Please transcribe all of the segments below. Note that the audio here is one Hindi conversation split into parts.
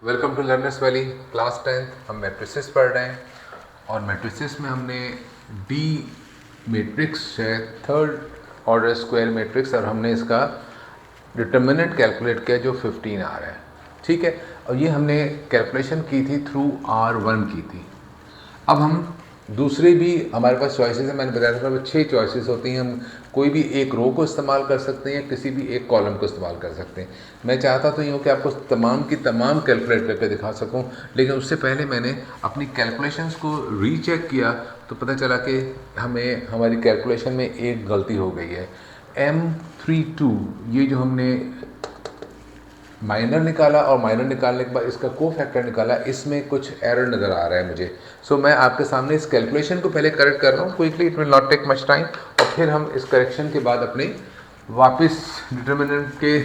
Welcome to learners valley class 10। हम मैट्रिसेस पढ़ रहे हैं और मैट्रिसेस में हमने डी मैट्रिक्स है, थर्ड ऑर्डर स्क्वायर मैट्रिक्स, और हमने इसका डिटर्मिनेंट कैलकुलेट किया जो 15 आ रहा है। ठीक है, और ये हमने कैलकुलेशन की थी थ्रू R1 की थी। अब हम दूसरे भी हमारे पास चॉइसेस हैं। मैंने बताया था 6 चॉइसेस होती हैं। हम कोई भी एक रो को इस्तेमाल कर सकते हैं, किसी भी एक कॉलम को इस्तेमाल कर सकते हैं। मैं चाहता तो यूँ कि आपको तमाम की तमाम कैलकुलेट करके दिखा सकूं, लेकिन उससे पहले मैंने अपनी कैलकुलेशंस को रीचेक किया तो पता चला कि हमें हमारी कैलकुलेशन में एक गलती हो गई है। M32 ये जो हमने माइनर निकाला और माइनर निकालने के बाद इसका को फैक्टर निकाला, इसमें कुछ एरर नज़र आ रहा है मुझे। सो मैं आपके सामने इस कैलकुलेशन को पहले करेक्ट कर रहा हूँ quickly, it will not take much time, और फिर हम इस करेक्शन के बाद अपने वापस डिटर्मिनेंट के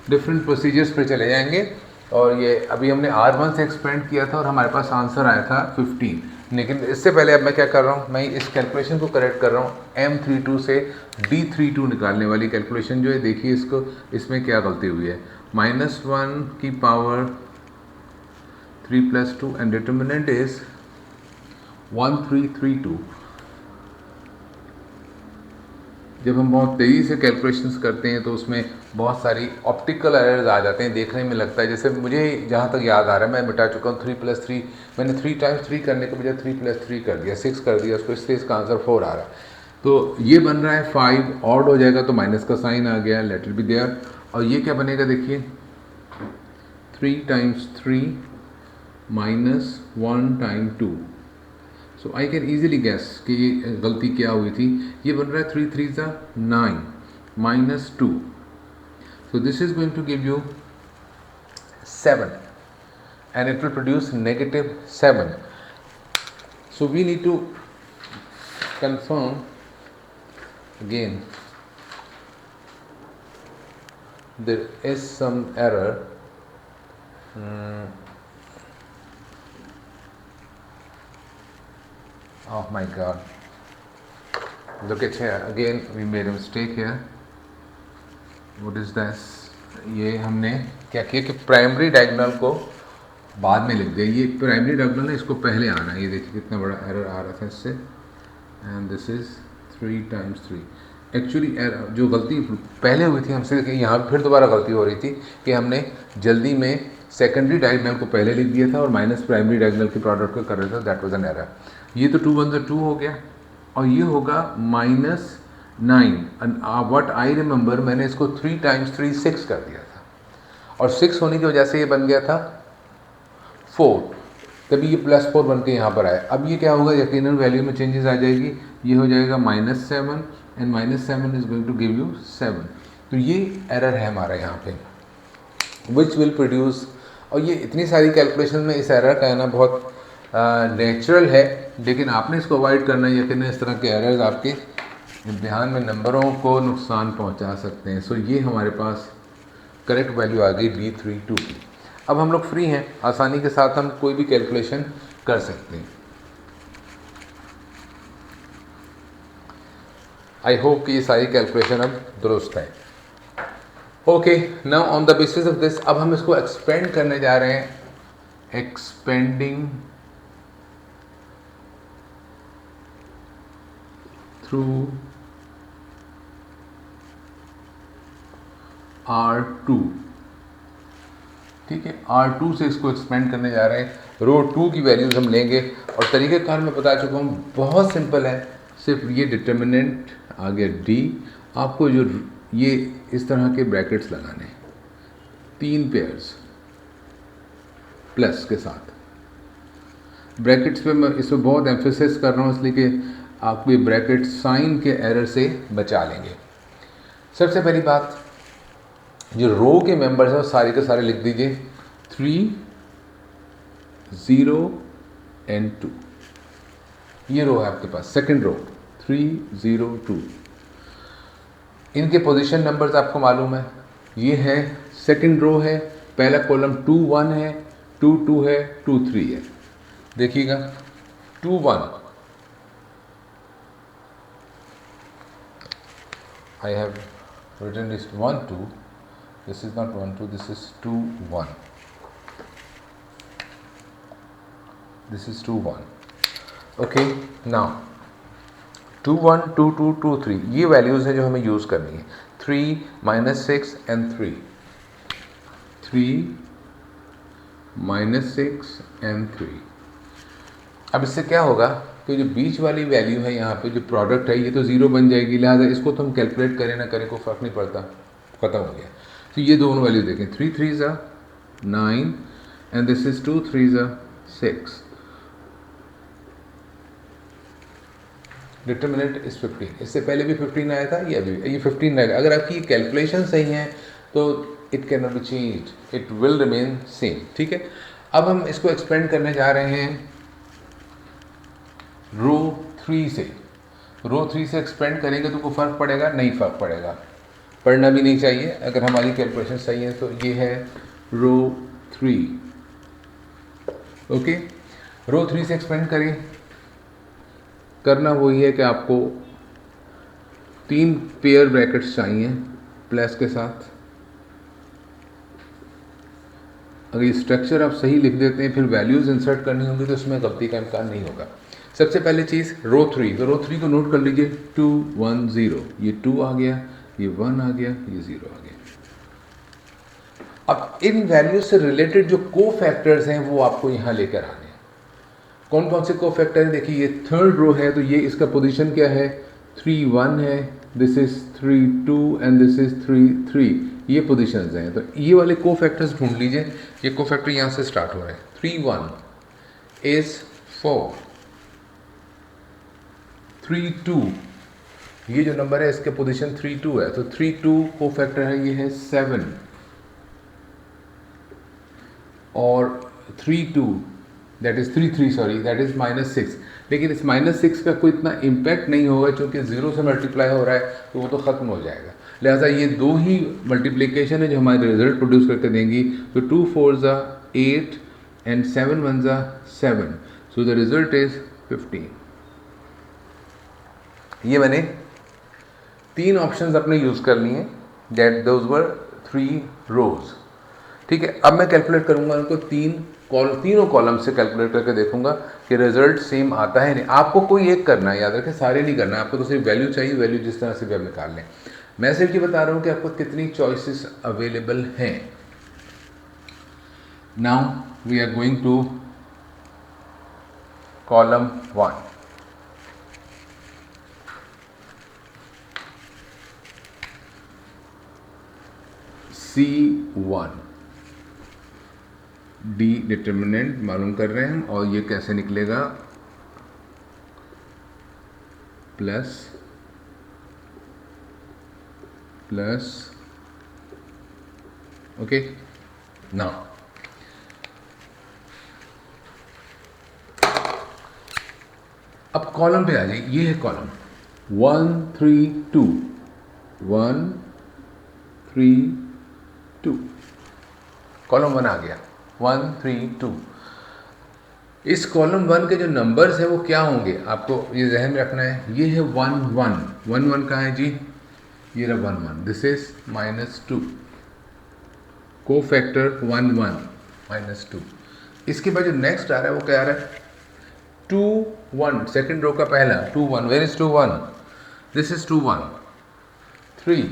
डिफरेंट प्रोसीजर्स पे चले जाएंगे। और ये अभी हमने R1 से एक्सपेंड किया था और हमारे पास आंसर आया था 15, लेकिन इससे पहले अब मैं क्या कर रहा हूँ, मैं इस कैलकुलेशन को करेक्ट कर रहा हूँ। M32 से D32 निकालने वाली कैलकुलेशन जो है, देखिए इसको, इसमें क्या गलती हुई है। -1 की पावर 3+2 एंड डिटर्मिनेंट इज 1332। जब हम बहुत तेज़ी से कैलकुलेशंस करते हैं तो उसमें बहुत सारी ऑप्टिकल एरर्स आ जाते हैं। देखने में लगता है, जैसे मुझे जहाँ तक याद आ रहा है, मैं मिटा चुका हूँ 3+3, मैंने 3 टाइम्स 3 करने के बजाय 3+3 कर दिया, 6 कर दिया उसको, इसलिए इसका आंसर 4 आ रहा है। तो ये बन रहा है 5, ऑड हो जाएगा तो माइनस का साइन आ गया, लेट इट बी देयर। और ये क्या बनेगा, देखिए 3 times 3 minus 1 time 2। So I can easily gas कि ये गलती क्या हुई थी। ये बन रहा है 3 3 9 minus 2, so this is going to give you 7 and it will produce -7. So we need to confirm again, there is some error. Oh my god, look at here again, we made a mistake here. What is this? ये हमने क्या किया कि प्राइमरी डायगोनल को बाद में लिख दिया। ये प्राइमरी डायगोनल है, इसको पहले आना है। ये देखिए कितना बड़ा एरर आ रहा था इससे। And this is 3 times 3। Actually जो गलती पहले हुई थी हमसे, यहाँ फिर दोबारा गलती हो रही थी कि हमने जल्दी में सेकेंडरी डायगोनल को पहले लिख दिया था और माइनस प्राइमरी डायगोनल के प्रोडक्ट को कर रहे थे। That was an error. ये तो 2 1 2 हो गया, और ये होगा -9। व्हाट आई रिमेंबर, मैंने इसको 3 टाइम्स 3 6 कर दिया था, और 6 होने की वजह से ये बन गया था 4, तभी ये +4 बन के यहाँ पर आया। अब ये क्या होगा, यकीनन वैल्यू में चेंजेस आ जाएगी। ये हो जाएगा -7 and -7 is going to give you 7। तो ये एरर है हमारा यहाँ पे, विच विल प्रोड्यूस। और ये इतनी सारी कैलकुलेशन में इस एरर का आना बहुत नेचुरल है, लेकिन आपने इसको अवॉइड करना है। यकीनन इस तरह के एरर्स आपके इम्तिहान में नंबरों को नुकसान पहुँचा सकते हैं। सो ये हमारे पास करेक्ट वैल्यू आ गई D32 की। अब हम लोग फ्री हैं, आसानी के साथ हम कोई भी कैलकुलेशन कर सकते हैं। आई होप कि ये सारी कैलकुलेशन अब दुरुस्त है। Okay, now on the basis of this, अब हम इसको एक्सपेंड करने जा रहे हैं। Expanding through R2। ठीक है, R2 से इसको एक्सपेंड करने जा रहे हैं। रो 2 की वैल्यूज हम लेंगे, और तरीक़ेकार मैं बता चुका हूँ, बहुत सिंपल है। सिर्फ ये डिटर्मिनेंट आ गया D, आपको जो ये इस तरह के ब्रैकेट्स लगाने हैं, 3 पेयर्स प्लस के साथ। ब्रैकेट्स पे मैं इसमें बहुत एम्फेसिस कर रहा हूँ, इसलिए कि आपको ये ब्रैकेट साइन के एरर से बचा लेंगे। सबसे पहली बात, जो रो के मेंबर्स हैं वो सारे के सारे लिख दीजिए, 3 0 एंड 2। ये रो है आपके पास, सेकंड रो 3 0 2। इनके पोजीशन नंबर्स आपको मालूम है, ये है सेकंड रो है, पहला कॉलम 2 1 है, 2 2 है, 2 3 है। देखिएगा 2 1, I have written this 1 2, this is not 1 2, this is 2 1। This is 2 1। Okay, now 2 1 2 2 2 3 ये वैल्यूज़ हैं जो हमें यूज़ करनी है। 3 -6 एंड 3 -6 एंड 3। अब इससे क्या होगा कि जो बीच वाली वैल्यू है यहाँ पे जो प्रोडक्ट है ये तो ज़ीरो बन जाएगी, लिहाजा इसको तो हम कैलकुलेट करें ना करें कोई फ़र्क नहीं पड़ता, ख़त्म हो गया। तो ये दोनों वैल्यू देखें, 3 3 9 and this is 2 3 6। Determinant is 15। इससे पहले भी 15 आया था, ये अभी ये 15 रहेगा। अगर आपकी ये कैलकुलेशन सही है तो it can not be change, it will remain same. ठीक है, अब हम इसको एक्सपेंड करने जा रहे हैं रो 3 से। रो 3 से एक्सपेंड करेंगे तो कोई फ़र्क पड़ेगा? नहीं फ़र्क पड़ेगा, पढ़ना भी नहीं चाहिए अगर हमारी कैलकुलेशन सही है। तो ये है रो 3। ओके, रो 3 से एक्सपेंड करें, करना वही है कि आपको 3 पेयर ब्रैकेट्स चाहिए प्लस के साथ। अगर ये स्ट्रक्चर आप सही लिख देते हैं फिर वैल्यूज़ इंसर्ट करनी होंगी तो इसमें गलती का इम्कान नहीं होगा। सबसे पहले चीज़ रो 3, तो रो 3 को नोट कर लीजिए, 2 1 0, ये 2 आ गया, ये 1 आ गया, ये 0 आ गया। अब इन वैल्यूज से रिलेटेड जो को फैक्टर्स हैं वो आपको यहाँ लेकर आने हैं। कौन कौन से को फैक्टर हैं? देखिए, ये थर्ड रो है तो ये इसका पोजीशन क्या है? 3 1 है, this is 3 2 and this is 3 3। ये पोजीशंस हैं, तो ये वाले को फैक्टर्स ढूंढ लीजिए। ये को फैक्टर यहाँ से स्टार्ट हो रहे हैं। 3 1 इज 4, 3 2 ये जो नंबर है इसके पोजीशन 3 2 है, तो 3 2 को फैक्टर है, ये है 7 और 3 2 that is 3 3 sorry that is -6। लेकिन इस -6 का कोई इतना इम्पैक्ट नहीं होगा क्योंकि 0 से मल्टीप्लाई हो रहा है तो वो तो ख़त्म हो जाएगा। लिहाजा ये दो ही मल्टीप्लिकेशन है जो हमारे रिजल्ट प्रोड्यूस करके देंगी। तो 2 4 8 and 7 1 7, so the result is 15। ये मैंने 3 ऑप्शंस अपने यूज़ कर लिए हैं, दैट दोज वर 3 रोज। ठीक है, अब मैं कैलकुलेट करूंगा उनको तीनों कॉलम से कैलकुलेट करके देखूंगा कि रिजल्ट सेम आता है नहीं। आपको कोई एक करना है, याद रखें, सारे नहीं करना है आपको, तो सिर्फ वैल्यू चाहिए, वैल्यू जिस तरह से भी आप निकाल लें। मैं सिर्फ ये बता रहा हूं कि आपको कितनी चॉइसेस अवेलेबल हैं। Now we are going to column 1। C1 the determinant मालूम कर रहे हैं हम, और ये कैसे निकलेगा? Plus plus. ओके, नाउ अब कॉलम पे आ जाइए। ये है कॉलम 1 3 2, 1 3 2, कॉलम 1 आ गया, 1 3 2। इस कॉलम 1 के जो नंबर्स हैं वो क्या होंगे आपको ये जहन में रखना है। ये है 1 1 1 1 कहाँ है जी? ये रहा 1 1, दिस इज -2, को फैक्टर 1 1 -2। इसके बाद जो नेक्स्ट आ रहा है वो क्या आ रहा है? 2 1, सेकेंड रो का पहला 2 1, वेयर इज 2 1? This is 2 1 3।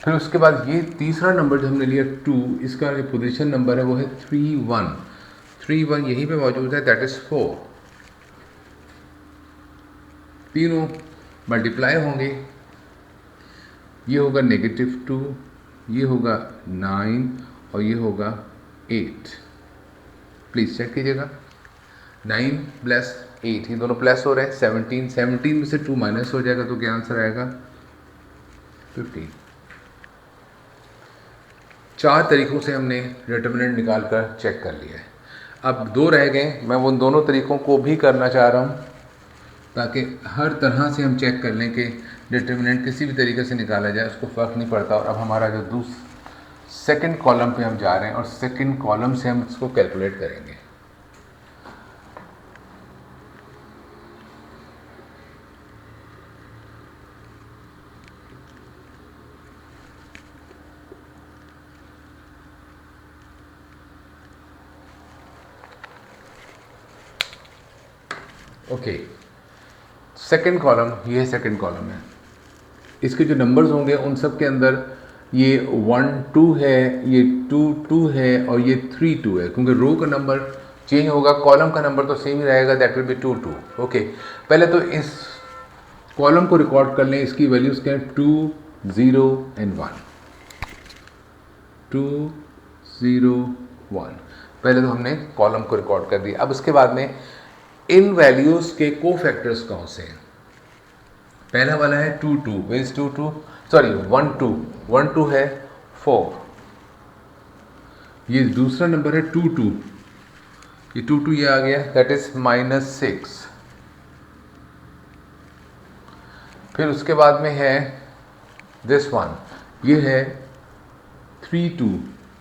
फिर उसके बाद ये तीसरा नंबर जो हमने लिया 2, इसका जो पोजीशन नंबर है वो है 3 1 3 1, यहीं पे मौजूद है, दैट इज 4। तीनों मल्टीप्लाई होंगे, ये होगा -2, ये होगा 9 और ये होगा 8। प्लीज़ चेक कीजिएगा, 9 प्लस 8, ये दोनों प्लस हो रहे हैं। 17 17 में से 2 माइनस हो जाएगा तो क्या आंसर आएगा? 15। 4 तरीक़ों से हमने डिटर्मिनेंट निकाल कर चेक कर लिया है। अब 2 रह गए, मैं उन दोनों तरीक़ों को भी करना चाह रहा हूँ ताकि हर तरह से हम चेक कर लें कि डिटर्मिनेंट किसी भी तरीके से निकाला जाए, उसको फ़र्क नहीं पड़ता। और अब हमारा जो सेकंड कॉलम पे हम जा रहे हैं और सेकंड कॉलम से हम इसको कैलकुलेट करेंगे। ओके, सेकंड कॉलम, ये सेकंड कॉलम है, इसके जो नंबर्स होंगे उन सब के अंदर ये 1 2 है, ये 2 2 है और ये 3 2 है, क्योंकि रो का नंबर चेंज होगा, कॉलम का नंबर तो सेम ही रहेगा, दैट विल बी 2 2। ओके, पहले तो इस कॉलम को रिकॉर्ड कर लें, इसकी वैल्यूज़ क्या हैं, 2 0 एंड 1, 2 0 1। पहले तो हमने कॉलम को रिकॉर्ड कर दिया। अब उसके बाद में इन वैल्यूज़ के कोफैक्टर्स कौन से हैं। पहला वाला है 2 2, वेयर इज 2 2, सॉरी 1 2, 1 2 है 4। ये दूसरा नंबर है 2 2, ये 2 2 ये आ गया, दैट इज -6। फिर उसके बाद में है दिस वन, ये है 3 2,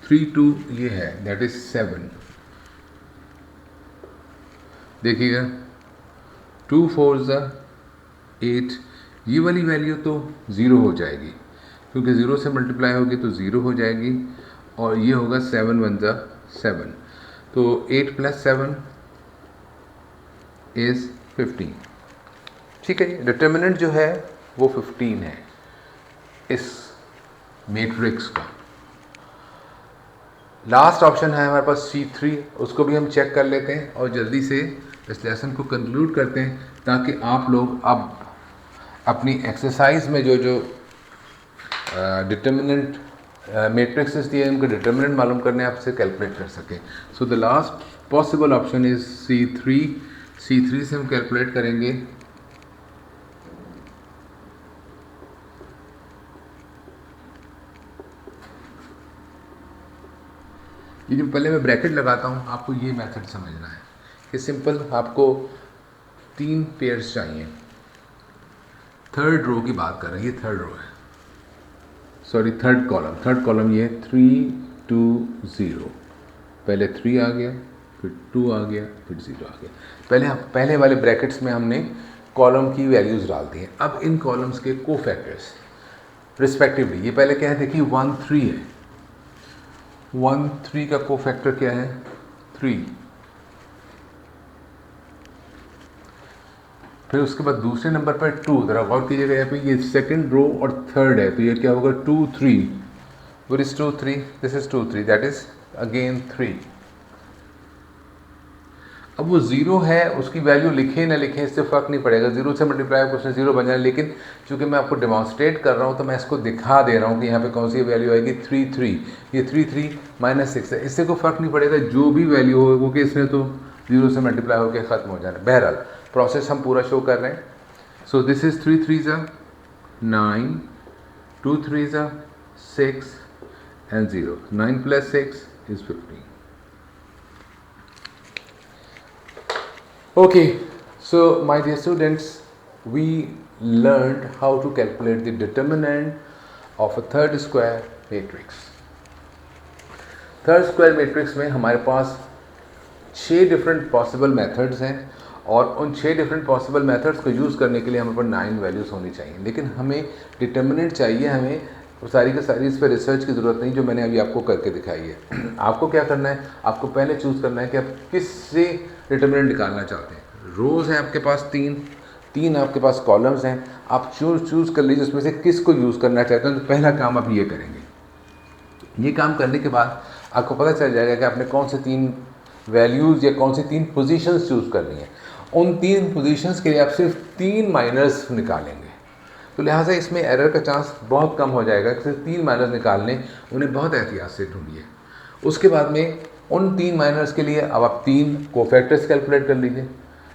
3 2 ये है, दैट इज 7। देखिएगा 2 4 8, ये वाली वैल्यू तो ज़ीरो हो जाएगी, क्योंकि ज़ीरो से मल्टीप्लाई होगी तो ज़ीरो हो जाएगी, और ये होगा 7 1 7, तो 8 + 7 इज़ 15। ठीक है जी, डिटर्मिनेंट जो है वो 15 है इस मैट्रिक्स का। लास्ट ऑप्शन है हमारे पास C3, उसको भी हम चेक कर लेते हैं और जल्दी से इस लेसन को कंक्लूड करते हैं, ताकि आप लोग अब अपनी एक्सरसाइज में जो जो डिटर्मिनेंट मैट्रिक्सेस दिए उनके डिटर्मिनेंट मालूम करने आपसे कैलकुलेट कर सकें। So the last possible option is C3। C3 से हम कैलकुलेट करेंगे ये जो पहले मैं ब्रैकेट लगाता हूँ, आपको ये मेथड समझना है कि सिंपल आपको 3 पेयर्स चाहिए। थर्ड रो की बात कर रहे हैं, ये थर्ड रो है, सॉरी थर्ड कॉलम ये 3 2 0, पहले 3 आ गया, फिर 2 आ गया, फिर 0 आ गया। पहले वाले ब्रैकेट्स में हमने कॉलम की वैल्यूज़ डाल दी हैं। अब इन कॉलम्स के कोफैक्टर्स रिस्पेक्टिवली, ये पहले क्या है देखिए 1 3 है, 1 3 का कोफैक्टर क्या है 3। फिर उसके बाद दूसरे नंबर पर 2, ज़रा गौर कीजिएगा, यहाँ पे ये सेकंड रो और थर्ड है, तो ये क्या होगा 2 3, where is 2 3, this is 2 3, that is again 3। अब वो ज़ीरो है, उसकी वैल्यू लिखें ना लिखें इससे फ़र्क नहीं पड़ेगा, ज़ीरो से मल्टीप्लाई कुछ नहीं, ज़ीरो बन जाए, लेकिन चूंकि मैं आपको डेमॉन्स्ट्रेट कर रहा हूँ तो मैं इसको दिखा दे रहा हूँ कि यहाँ पे कौन सी वैल्यू आएगी 3 3, ये 3 3 -6 है, इससे कोई फ़र्क नहीं पड़ेगा, जो भी वैल्यू हो वो कि इसमें तो ज़ीरो से मल्टीप्लाई होकर ख़त्म हो जाना। बहरहाल प्रोसेस हम पूरा शो कर रहे हैं। So this is 3 3 9, 2 3 6 and 0, 9 + 6 is 15. Okay, so my dear students, we learned how to calculate the determinant of a third square matrix. Third square matrix में हमारे पास 6 डिफरेंट पॉसिबल मेथड्स हैं, और उन 6 डिफरेंट पॉसिबल मेथड्स को यूज़ करने के लिए हमारे पास 9 वैल्यूज़ होनी चाहिए, लेकिन हमें डिटर्मिनेंट चाहिए, हमें सारी की सारी इस पर रिसर्च की ज़रूरत नहीं, जो मैंने अभी आपको करके दिखाई है। आपको क्या करना है, आपको पहले चूज़ करना है कि आप किससे डिटर्मिनेंट निकालना चाहते हैं। रोज़ हैं आपके पास 3 आपके पास कॉलम्स हैं, आप चूज़ कर लीजिए उसमें से किस को यूज़ करना चाहते हैं। तो पहला काम आप ये करेंगे। ये काम करने के बाद आपको पता चल जाएगा कि आपने कौन से 3 वैल्यूज़ या कौन सी 3 पोजीशंस चूज़ करनी है। उन 3 पोजीशंस के लिए आप सिर्फ 3 माइनर्स निकालेंगे, तो लिहाजा इसमें एरर का चांस बहुत कम हो जाएगा। सिर्फ 3 माइनर्स निकालने, उन्हें बहुत एहतियात से ढूंढिए। उसके बाद में उन 3 माइनर्स के लिए अब आप 3 कोफैक्टर्स कैलकुलेट कर लीजिए।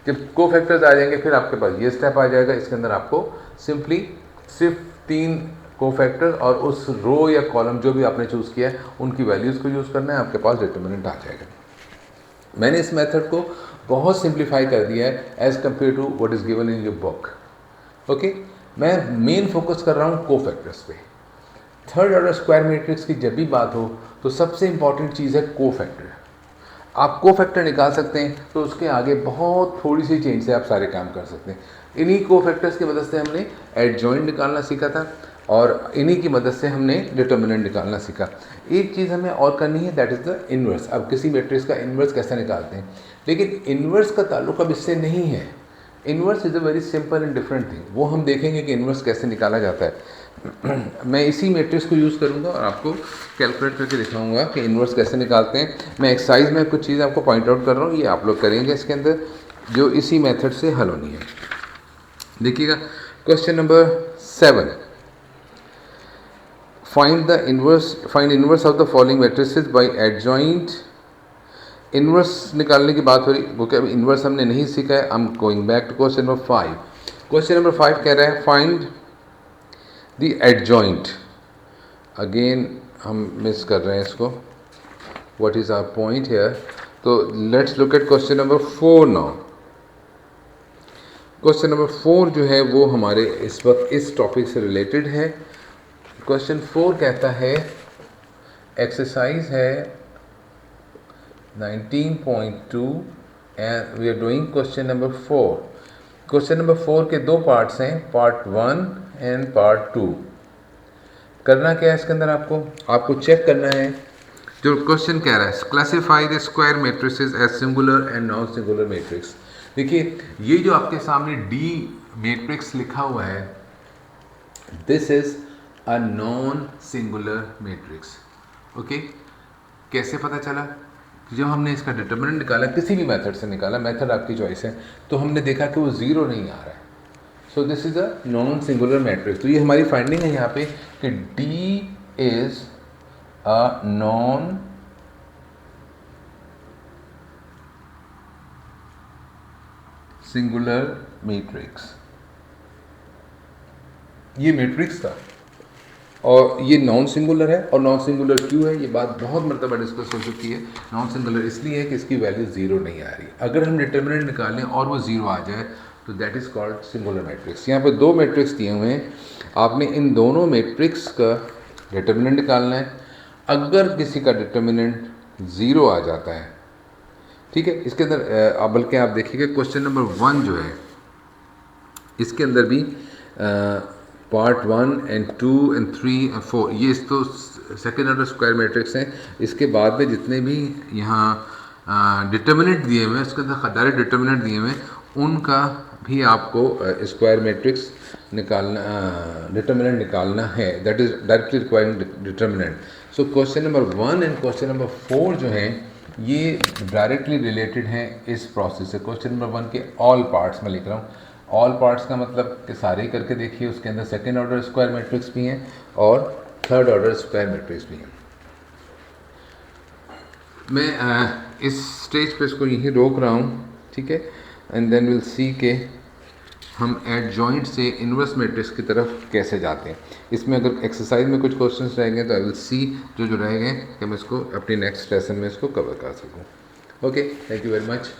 जब कोफैक्टर्स आ जाएंगे फिर आपके पास ये स्टेप आ जाएगा, इसके अंदर आपको सिंपली सिर्फ 3 कोफैक्टर और उस रो या कॉलम जो भी आपने चूज़ किया है उनकी वैल्यूज़ को यूज़ करना है, आपके पास डिटर्मिनेंट आ जाएगा। मैंने इस मेथड को बहुत सिंप्लीफाई कर दिया है as compare to what is given in your book. Okay, मैं मेन फोकस कर रहा हूँ कोफैक्टर्स पे। थर्ड ऑर्डर स्क्वायर मैट्रिक्स की जब भी बात हो तो सबसे इंपॉर्टेंट चीज़ है कोफैक्टर। आप कोफैक्टर निकाल सकते हैं तो उसके आगे बहुत थोड़ी सी चेंज से आप सारे काम कर सकते हैं। इन्हीं कोफैक्टर्स की मदद से हमने एडजॉइंट निकालना सीखा था, और इन्हीं की मदद से हमने डिटर्मिनेंट निकालना सीखा। एक चीज़ हमें और करनी है, दैट इज़ द इन्वर्स। अब किसी मैट्रिक्स का इन्वर्स कैसे निकालते हैं, लेकिन इन्वर्स का ताल्लुक अब इससे नहीं है। Inverse is a very simple and different thing, वो हम देखेंगे कि इन्वर्स कैसे निकाला जाता है। मैं इसी मैट्रिक्स को यूज़ करूँगा और आपको कैलकुलेट करके दिखाऊंगा कि इन्वर्स कैसे निकालते हैं। मैं एक्सरसाइज में कुछ चीज़ आपको पॉइंट आउट कर रहा हूँ, ये आप लोग करेंगे इसके अंदर, जो इसी मेथड से हल होनी है। देखिएगा question number 7, find inverse of the following matrices by adjoint. Inverse निकालने की बात हो रही, वो क्या इन्वर्स हमने नहीं सीखा है। I am going back to question number 5। Question number 5 कह रहा है फाइंड द एडजॉइंट। अगेन हम मिस कर रहे हैं इसको, what is our point here. तो let's look at question number 4 now. Question number 4 जो है वो हमारे इस वक्त इस टॉपिक से रिलेटेड है। क्वेश्चन 4 कहता है, एक्सरसाइज है 19.2 and we are doing question number 4। Question number 4 के दो पार्ट्स हैं, पार्ट 1 एंड पार्ट 2। करना क्या है इसके अंदर, आपको चेक करना है जो क्वेश्चन कह रहा है, classify the square matrices as singular and non singular matrix. देखिए ये जो आपके सामने डी मैट्रिक्स लिखा हुआ है, this is a non singular matrix. Okay, कैसे पता चला? जब हमने इसका डिटर्मिनेंट निकाला, किसी भी मेथड से निकाला, मेथड आपकी चॉइस है, तो हमने देखा कि वो ज़ीरो नहीं आ रहा है। So this is a non singular matrix. तो ये हमारी फाइंडिंग है यहाँ पे कि D is a non singular matrix. ये मैट्रिक्स था और ये नॉन सिंगुलर है। और नॉन सिंगुलर क्यों है, ये बात बहुत मरतबा डिस्कस हो चुकी है। नॉन सिंगुलर इसलिए है कि इसकी वैल्यू ज़ीरो नहीं आ रही। अगर हम डिटर्मिनेंट निकालें और वो ज़ीरो आ जाए तो that is called singular matrix. यहाँ पे दो मैट्रिक्स दिए हुए हैं, आपने इन दोनों मैट्रिक्स का डिटर्मिनेंट निकालना है। अगर किसी का डिटर्मिनेंट ज़ीरो आ जाता है, ठीक है, इसके अंदर बल्कि आप देखिएगा क्वेश्चन नंबर 1 जो है, इसके अंदर भी पार्ट 1 एंड 2 एंड 3 एंड 4 ये तो सेकेंड ऑर्डर स्क्वायर मैट्रिक्स हैं। इसके बाद में जितने भी यहाँ डिटर्मिनेंट दिए हुए हैं, उसके अंदर डायरेक्ट डिटर्मिनेंट दिए हुए हैं, उनका भी आपको स्क्वायर मैट्रिक्स निकालना, डिटर्मिनेंट निकालना है। That is directly requiring determinant. So question number 1 and question number 4 जो हैं ये डायरेक्टली रिलेटेड हैं इस प्रोसेस से। क्वेश्चन नंबर 1 के ऑल पार्ट्स में लिख रहा हूँ। ऑल पार्ट्स का मतलब कि सारे ही करके देखिए, उसके अंदर सेकेंड ऑर्डर स्क्वायर मैट्रिक्स भी हैं और थर्ड ऑर्डर स्क्वायर मैट्रिक्स भी हैं। मैं इस स्टेज पे इसको यहीं रोक रहा हूँ, ठीक है, एंड देन विल सी के हम एडजॉइंट से इन्वर्स मैट्रिक्स की तरफ कैसे जाते हैं। इसमें अगर एक्सरसाइज में कुछ क्वेश्चंस रह गए तो आई विल सी जो रह गए कि मैं इसको अपनी नेक्स्ट लेसन में इसको कवर कर सकूँ। Okay, thank you very much.